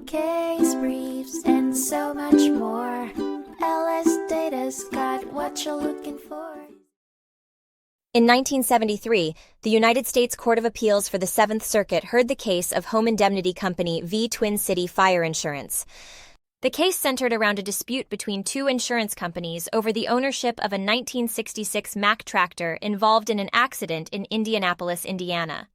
case briefs, and so much more. LSData's got what you're looking for. In 1973, the United States Court of Appeals for the Seventh Circuit heard the case of Home Indemnity Company v. Twin City Fire Insurance. The case centered around a dispute between two insurance companies over the ownership of a 1966 Mack tractor involved in an accident in Indianapolis, Indiana.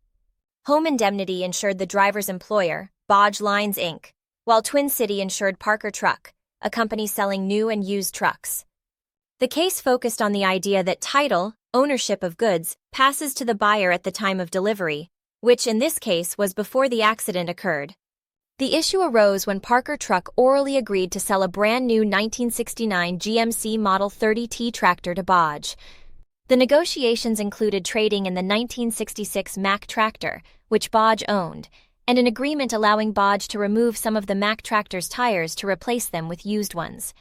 Home Indemnity insured the driver's employer, Bodge Lines, Inc., while Twin City insured Parker Truck, a company selling new and used trucks. The case focused on the idea that title, ownership of goods, passes to the buyer at the time of delivery, which in this case was before the accident occurred. The issue arose when Parker Truck orally agreed to sell a brand new 1969 GMC Model 30T tractor to Bodge. The negotiations included trading in the 1966 Mack tractor, which Bodge owned, and an agreement allowing Bodge to remove some of the Mack tractor's tires to replace them with used ones.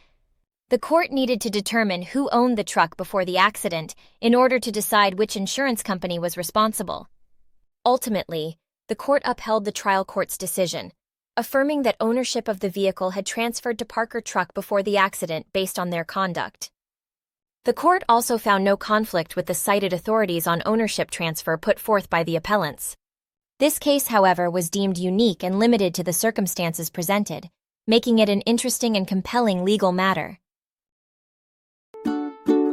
The court needed to determine who owned the truck before the accident in order to decide which insurance company was responsible. Ultimately, the court upheld the trial court's decision, affirming that ownership of the vehicle had transferred to Parker Truck before the accident based on their conduct. The court also found no conflict with the cited authorities on ownership transfer put forth by the appellants. This case, however, was deemed unique and limited to the circumstances presented, making it an interesting and compelling legal matter.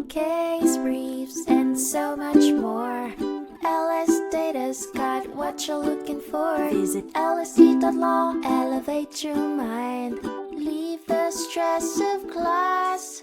Case briefs, and so much more. LSData's got what you're looking for. Visit lsd.law, elevate your mind. Leave the stress of class.